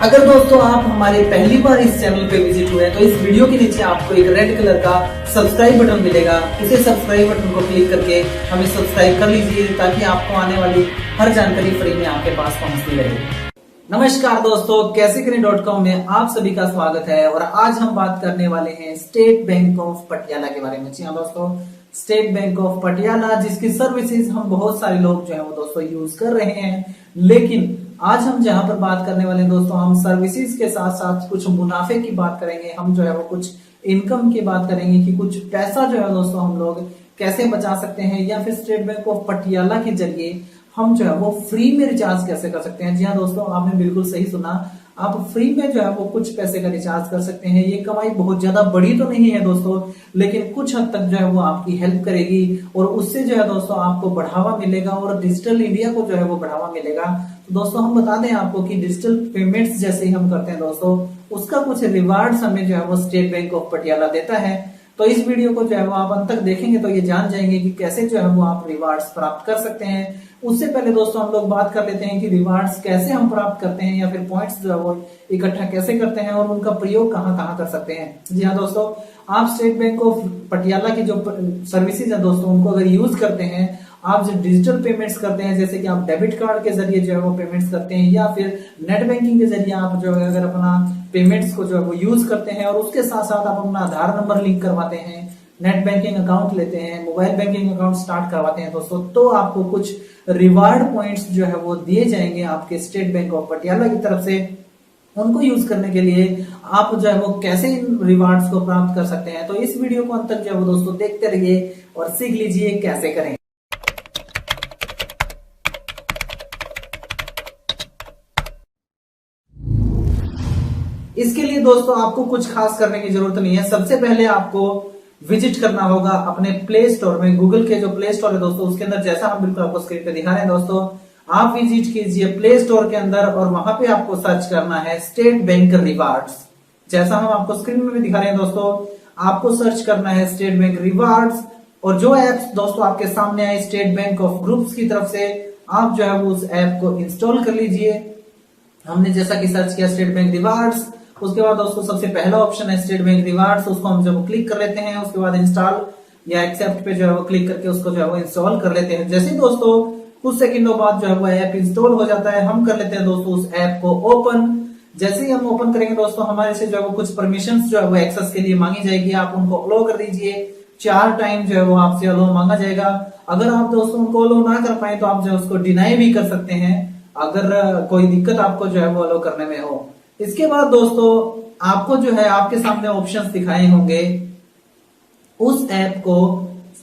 अगर दोस्तों आप हमारे पहली बार इस चैनल पे विजिट हुए हैं तो इस वीडियो के नीचे आपको एक रेड कलर का सब्सक्राइब बटन मिलेगा। उसे सब्सक्राइब बटन को क्लिक करके हमें सब्सक्राइब कर लीजिए ताकि आपको आने वाली हर जानकारी फ्री में आपके पास पहुंचती रहे। नमस्कार दोस्तों, कैसे करें.com में आप सभी का स्वागत है। और आज हम बात करने वाले हैं स्टेट बैंक ऑफ पटियाला के बारे में। जी हाँ दोस्तों, स्टेट बैंक ऑफ पटियाला जिसकी सर्विसेज हम बहुत सारे लोग जो है वो दोस्तों यूज कर रहे हैं। लेकिन आज हम जहां पर बात करने वाले हैं दोस्तों, हम सर्विसेज के साथ साथ कुछ मुनाफे की बात करेंगे। हम जो है वो कुछ इनकम की बात करेंगे कि कुछ पैसा जो है दोस्तों हम लोग कैसे बचा सकते हैं, या फिर स्टेट बैंक ऑफ पटियाला के जरिए हम जो है वो फ्री में रिचार्ज कैसे कर सकते हैं। जी हाँ दोस्तों, आपने बिल्कुल सही सुना, आप फ्री में जो है वो कुछ पैसे का रिचार्ज कर सकते हैं। ये कमाई बहुत ज्यादा बड़ी तो नहीं है दोस्तों, लेकिन कुछ हद तक जो है वो आपकी हेल्प करेगी और उससे जो है दोस्तों आपको बढ़ावा मिलेगा और डिजिटल इंडिया को जो है वो बढ़ावा मिलेगा। तो दोस्तों हम बता दें आपको कि डिजिटल पेमेंट्स जैसे ही हम करते हैं दोस्तों, उसका कुछ रिवार्ड्स हमें जो है वो स्टेट बैंक ऑफ पटियाला देता है। तो इस वीडियो को जो है वो आप अंत तक देखेंगे तो ये जान जाएंगे कि कैसे जो है वो आप रिवार्ड्स प्राप्त कर सकते हैं। उससे पहले दोस्तों हम लोग बात कर लेते हैं कि रिवार्ड्स कैसे हम प्राप्त करते हैं, या फिर पॉइंट्स जो है वो इकट्ठा कैसे करते हैं और उनका प्रयोग कहाँ कहाँ कर सकते हैं। जी हाँ दोस्तों, आप स्टेट बैंक ऑफ पटियाला की जो सर्विसेज है दोस्तों, उनको अगर यूज करते हैं, आप जो डिजिटल पेमेंट्स करते हैं, जैसे कि आप डेबिट कार्ड के जरिए जो है वो पेमेंट्स करते हैं, या फिर नेट बैंकिंग के जरिए आप जो है अगर अपना पेमेंट्स को जो है वो यूज करते हैं, और उसके साथ साथ आप अपना आधार नंबर लिंक करवाते हैं, नेट बैंकिंग अकाउंट लेते हैं, मोबाइल बैंकिंग अकाउंट स्टार्ट करवाते हैं दोस्तों, तो आपको कुछ रिवार्ड पॉइंट्स जो है वो दिए जाएंगे आपके स्टेट बैंक ऑफ पटियाला की तरफ से। उनको यूज करने के लिए आप जो है वो कैसे इन रिवार्ड्स को प्राप्त कर सकते हैं। तो इस वीडियो को अंत तक जो है वो दोस्तों देखते रहिए और सीख लीजिए कैसे करें। इसके लिए दोस्तों आपको कुछ खास करने की जरूरत नहीं है। सबसे पहले आपको विजिट करना होगा अपने प्ले स्टोर में। गूगल के जो प्ले स्टोर है दोस्तों, उसके अंदर जैसा हम बिल्कुल आपको स्क्रीन पे दिखा रहे हैं दोस्तों, आप विजिट कीजिए प्ले स्टोर के अंदर और वहां पे आपको सर्च करना है स्टेट बैंक रिवार्ड्स। जैसा हम आपको स्क्रीन में भी दिखा रहे हैं दोस्तों, आपको सर्च करना है स्टेट बैंक रिवार्ड्स। और जो एप्स दोस्तों आपके सामने आए स्टेट बैंक ऑफ ग्रुप्स की तरफ से, आप जो है वो उस ऐप को इंस्टॉल कर लीजिए। हमने जैसा कि सर्च किया स्टेट बैंक रिवार्ड्स, उसके बाद दोस्तों सबसे पहला ऑप्शन है स्टेट बैंक रिवार्ड्स, उसको हम जब क्लिक कर लेते हैं, उसके बाद इंस्टॉल या एक्सेप्ट पे जो है वो क्लिक करके उसको जो है वो इंस्टॉल कर लेते हैं। जैसे दोस्तों कुछ सेकंडों बाद जो है वो ऐप इंस्टॉल हो जाता है, हम कर लेते हैं दोस्तों उस ऐप को ओपन। जैसे ही हम ओपन करेंगे दोस्तों, हमारे से जो है वो कुछ परमिशंस जो है वो एक्सेस के लिए मांगी जाएगी, आप उनको अलो कर दीजिए। 4 टाइम जो है वो आपसे अलो मांगा जाएगा। अगर आप दोस्तों उनको अलो ना कर पाए तो आप जो है उसको डिनाई भी कर सकते हैं, अगर कोई दिक्कत आपको जो है वो अलो करने में हो। इसके बाद दोस्तों आपको जो है आपके सामने ऑप्शंस दिखाए होंगे उस ऐप को,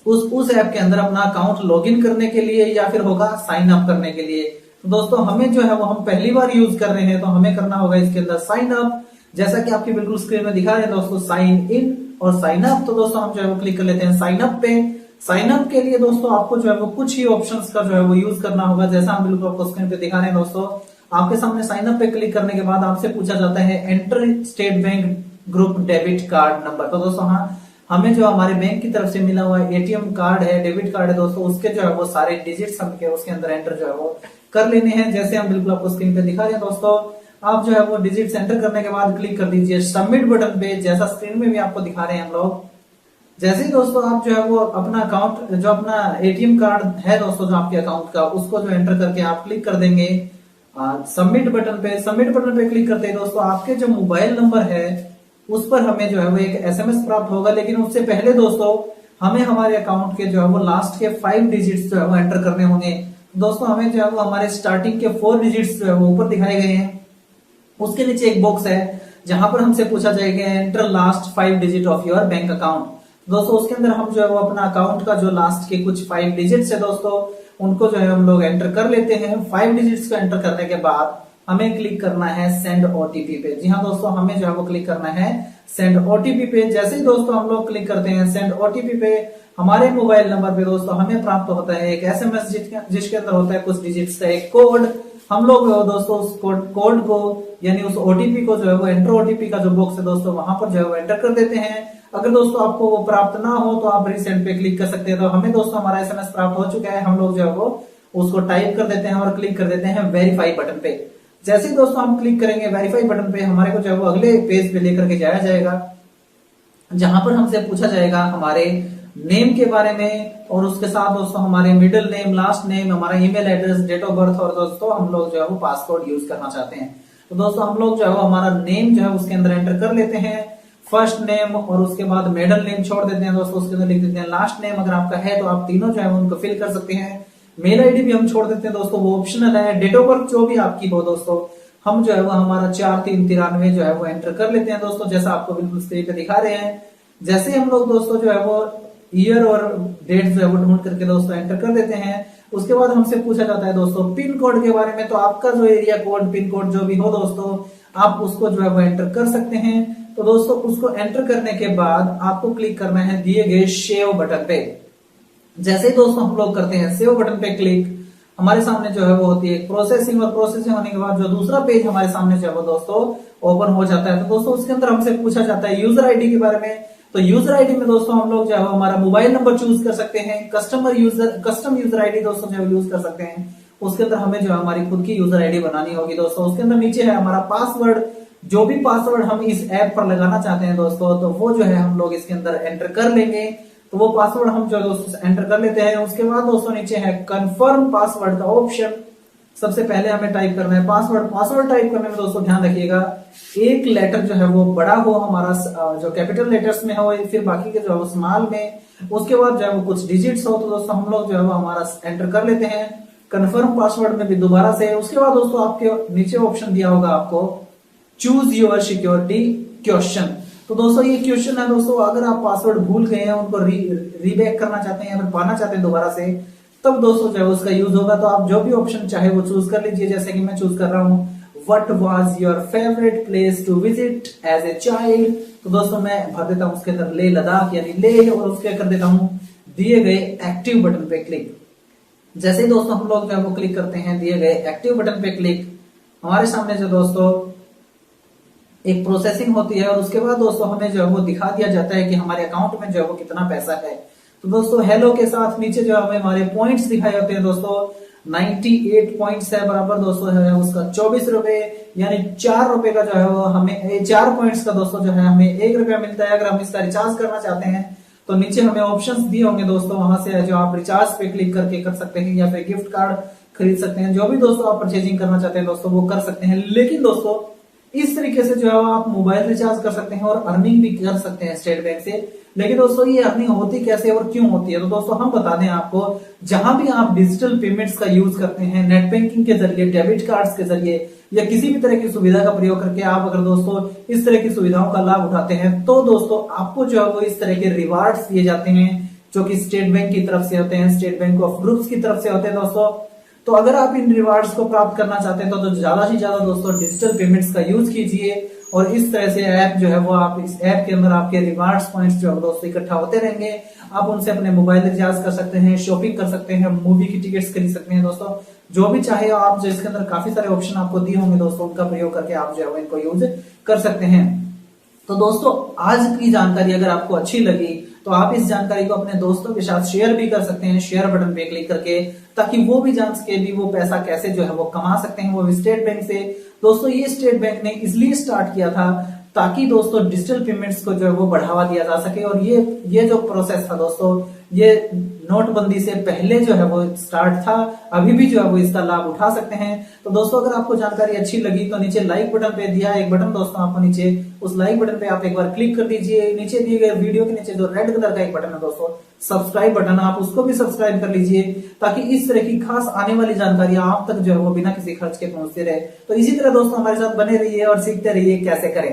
उस ऐप के अंदर अपना अकाउंट लॉगिन करने के लिए, या फिर होगा साइन अप करने के लिए। तो दोस्तों हमें जो है वो हम पहली बार यूज कर रहे हैं तो हमें करना होगा इसके अंदर साइन अप। जैसा कि आपकी बिल्कुल स्क्रीन में दिखा रहे हैं दोस्तों, साइन इन और साइन अप। तो दोस्तों हम जो है वो क्लिक कर लेते हैं साइन अप पे। साइन अप के लिए दोस्तों आपको जो है वो कुछ ही ऑप्शंस का जो है वो यूज करना होगा। जैसा हम बिल्कुल आपको स्क्रीन पे दिखा रहे हैं दोस्तों, आपके सामने साइन अप पे क्लिक करने के बाद आपसे पूछा जाता है enter state bank group debit card number. तो दोस्तों हाँ, हमें जो हमारे बैंक की तरफ से मिला हुआ एटीएम कार्ड है, डेबिट कार्ड है दोस्तों, उसके जो है वो सारे डिजिट्स हमके उसके अंदर एंटर जो है वो कर लेने हैं। जैसे हम बिल्कुल आपको स्क्रीन पे दिखा रहे हैं दोस्तों, आप जो है वो डिजिट्स एंटर करने के बाद क्लिक कर दीजिए सबमिट बटन पे, जैसा स्क्रीन में भी आपको दिखा रहे हैं हम लोग। जैसे ही दोस्तों आप जो है वो अपना अकाउंट, जो अपना एटीएम कार्ड है दोस्तों जो आपके अकाउंट का, उसको जो एंटर करके आप क्लिक कर देंगे सबमिट बटन पे। सबमिट बटन पे क्लिक करते हैं दोस्तों आपके जो मोबाइल नंबर है उस पर हमें जो है वो एक एसएमएस प्राप्त होगा। लेकिन उससे पहले दोस्तों हमें हमारे अकाउंट के जो है वो लास्ट के 5 डिजिट्स जो है वो एंटर करने होंगे। दोस्तों हमें जो है वो हमारे स्टार्टिंग के 4 डिजिट्स जो है वो ऊपर दिखाए गए हैं, उसके नीचे एक बॉक्स है जहां पर हमसे पूछा जाएगा enter last 5 digit of your bank account. दोस्तों उसके अंदर हम जो है वो अपना अकाउंट का जो लास्ट के कुछ 5 डिजिट्स है दोस्तों, उनको जो है हम लोग एंटर कर लेते हैं। 5 डिजिट्स को एंटर करने के बाद हमें क्लिक करना है सेंड ओटीपी पे। जी हाँ दोस्तों, हमें जो है वो क्लिक करना है सेंड ओटीपी पे। जैसे ही दोस्तों हम लोग क्लिक करते हैं सेंड ओटीपी पे, हमारे मोबाइल नंबर पे दोस्तों हमें प्राप्त होता है एक एसएमएस जिसके अंदर होता है कुछ डिजिट्स का एक कोड। हम लोग दोस्तों उस कोड को यानी उस ओटीपी को जो है वो एंटर ओटीपी का जो बॉक्स है दोस्तों वहां पर जो है वो एंटर कर देते हैं। अगर दोस्तों आपको वो प्राप्त ना हो तो आप रीसेंड पे क्लिक कर सकते हैं। तो हमें दोस्तों हमारा एसएमएस प्राप्त हो चुका है, हम लोग जो है वो उसको टाइप कर देते हैं और क्लिक कर देते हैं वेरीफाई बटन पे। जैसे ही दोस्तों हम क्लिक करेंगे वेरीफाई बटन पे, हमारे को जो है वो अगले पेज पे लेकर के जाया जाएगा, जहां पर हमसे पूछा जाएगा हमारे नेम के बारे में, और उसके साथ दोस्तों हमारे मिडिल नेम, लास्ट नेम, हमारा email address, date of birth, और दोस्तों हम लोग जो है वो पासवर्ड यूज करना चाहते हैं। तो दोस्तों हम लोग जो है वो हमारा नेम जो है उसके अंदर एंटर कर लेते हैं, फर्स्ट नेम, और उसके बाद मिडिल नेम छोड़ देते हैं दोस्तों, उसके अंदर लिख देते हैं लास्ट नेम। अगर आपका है तो आप तीनों जो है उनको फिल कर सकते हैं। मेल आईडी भी हम छोड़ देते हैं दोस्तों, वो ऑप्शनल है। डेट ऑफ बर्थ जो भी आपकी हो दोस्तों, हम जो है वो हमारा 4393 जो है वो एंटर कर लेते हैं दोस्तों, जैसा आपको बिल्कुल स्क्रीन पे दिखा रहे हैं। जैसे हम लोग दोस्तों जो है वो ईयर और डेट जो है वो ढूंढ करके दोस्तों एंटर कर देते हैं। उसके बाद हमसे पूछा जाता है दोस्तों पिन कोड के बारे में, तो आपका जो एरिया कोड, पिन कोड जो भी हो दोस्तों, आप उसको जो है वो एंटर कर सकते हैं। तो दोस्तों उसको एंटर करने के बाद आपको क्लिक करना है दिए गए सेव बटन पे। जैसे ही दोस्तों हम लोग करते हैं सेव बटन पे क्लिक, हमारे सामने जो है वो होती है प्रोसेसिंग, और प्रोसेसिंग होने के बाद जो दूसरा पेज हमारे सामने जो है वो दोस्तों ओपन हो जाता है। तो दोस्तों उसके अंदर हमसे पूछा जाता है यूजर आईडी के बारे में। तो यूजर आईडी में दोस्तों हम लोग जो है हमारा मोबाइल नंबर चूज कर सकते हैं, कस्टम यूजर आईडी दोस्तों जो यूज कर सकते हैं। उसके अंदर हमें जो है हमारी खुद की यूजर आईडी बनानी होगी दोस्तों। उसके अंदर नीचे है हमारा पासवर्ड, जो भी पासवर्ड हम इस ऐप पर लगाना चाहते हैं दोस्तों, तो वो जो है हम लोग इसके अंदर एंटर कर लेंगे। तो वो पासवर्ड हम जो दोस्तों एंटर कर लेते हैं। उसके बाद दोस्तों नीचे है कंफर्म पासवर्ड का ऑप्शन। सबसे पहले हमें टाइप करना है पासवर्ड। पासवर्ड टाइप करने में दोस्तों ध्यान रखिएगा, एक लेटर जो है वो बड़ा हो, हमारा जो कैपिटल लेटर्स में हो, फिर बाकी के जो है वो स्मॉल में, उसके बाद जो है वो कुछ डिजिट्स हो। तो दोस्तों हम लोग जो है वो हमारा एंटर कर लेते हैं कंफर्म पासवर्ड में भी दोबारा से। उसके बाद दोस्तों आपके नीचे ऑप्शन दिया होगा आपको चूज योर सिक्योरिटी क्वेश्चन। तो दोस्तों ये क्वेश्चन है दोस्तों, अगर आप पासवर्ड भूल गए हैं, उनको रीबैक करना चाहते हैं या फिर पाना चाहते हैं दोबारा से, तब दोस्तों जो है उसका यूज होगा। तो आप जो भी ऑप्शन चाहे वो चूज कर लीजिए। जैसे कि मैं चूज कर रहा हूँ what was your favourite place to visit as a child. तो दोस्तों मैं भर देता हूँ उसके अंदर ले लद्दाख यानी ले, और उसके कर देता हूँ दिए गए एक्टिव बटन पे क्लिक। जैसे ही दोस्तों हम लोग जो है वो क्लिक करते हैं दिए गए एक्टिव बटन पे क्लिक, हमारे सामने जो दोस्तों एक प्रोसेसिंग होती है, और उसके बाद दोस्तों हमें जो है वो दिखा दिया जाता है कि हमारे अकाउंट में जो है वो कितना पैसा है। तो दोस्तों हेलो के साथ नीचे जो हमें हमारे पॉइंट्स दिखाए होते हैं दोस्तों, 98 पॉइंट्स है बराबर दोस्तों है उसका 24 रुपए, यानी 4 रुपए का जो है वो हमें 4 पॉइंट्स का दोस्तों जो है हमें 1 रुपया मिलता है। अगर हम इसका रिचार्ज करना चाहते हैं तो नीचे हमें ऑप्शंस दिए होंगे दोस्तों, वहां से जो आप रिचार्ज पे क्लिक करके कर सकते हैं, या फिर गिफ्ट कार्ड खरीद सकते हैं। जो भी दोस्तों आप परचेजिंग करना चाहते हैं दोस्तों वो कर सकते हैं। लेकिन दोस्तों इस तरीके से जो है आप मोबाइल रिचार्ज कर सकते हैं और अर्निंग भी कर सकते हैं स्टेट बैंक से। लेकिन दोस्तों ये अर्निंग होती कैसे और क्यों होती है, तो दोस्तों हम बता दें आपको, जहां भी आप डिजिटल पेमेंट्स का यूज करते हैं, नेट बैंकिंग के जरिए, डेबिट कार्ड्स के जरिए, या किसी भी तरह की सुविधा का प्रयोग करके आप अगर दोस्तों इस तरह की सुविधाओं का लाभ उठाते हैं, तो दोस्तों आपको जो है वो इस तरह के रिवार्ड्स दिए जाते हैं, जो कि स्टेट बैंक की तरफ से होते हैं, स्टेट बैंक ऑफ ग्रुप्स की तरफ से होते हैं दोस्तों। तो अगर आप इन रिवार्ड्स को प्राप्त करना चाहते हैं तो ज्यादा से ज्यादा दोस्तों डिजिटल पेमेंट्स का यूज कीजिए, और इस तरह से ऐप जो है वो आप इस ऐप के अंदर आपके रिवार्ड्स पॉइंट्स जो है दोस्तों इकट्ठा होते रहेंगे। आप उनसे अपने मोबाइल रिचार्ज कर सकते हैं, शॉपिंग कर सकते हैं, मूवी की टिकट्स खरीद सकते हैं दोस्तों, जो भी चाहे आप। जो इसके अंदर काफी सारे ऑप्शन आपको दिए होंगे दोस्तों, उनका प्रयोग करके आप जो है इनको यूज कर सकते हैं। तो दोस्तों आज की जानकारी अगर आपको अच्छी लगी तो आप इस जानकारी को अपने दोस्तों के साथ शेयर भी कर सकते हैं, शेयर बटन पे क्लिक करके, ताकि वो भी जान सके भी वो पैसा कैसे जो है वो कमा सकते हैं, वो भी स्टेट बैंक से। दोस्तों ये स्टेट बैंक ने इसलिए स्टार्ट किया था ताकि दोस्तों डिजिटल पेमेंट्स को जो है वो बढ़ावा दिया जा सके, और ये जो प्रोसेस था दोस्तों, ये नोटबंदी से पहले जो है वो स्टार्ट था। अभी भी जो है वो इसका लाभ उठा सकते हैं। तो दोस्तों अगर आपको जानकारी अच्छी लगी तो नीचे लाइक बटन पे दिया एक बटन दोस्तों आपको नीचे, उस लाइक बटन पे आप एक बार क्लिक कर दीजिए। नीचे दिए गए वीडियो के नीचे जो रेड कलर का एक बटन है दोस्तों सब्सक्राइब बटन, आप उसको भी सब्सक्राइब कर लीजिए, ताकि इस तरह की खास आने वाली जानकारी आप तक जो है वो बिना किसी खर्च के पहुंचती रहे। तो इसी तरह दोस्तों हमारे साथ बने रहिए और सीखते रहिए कैसे करें।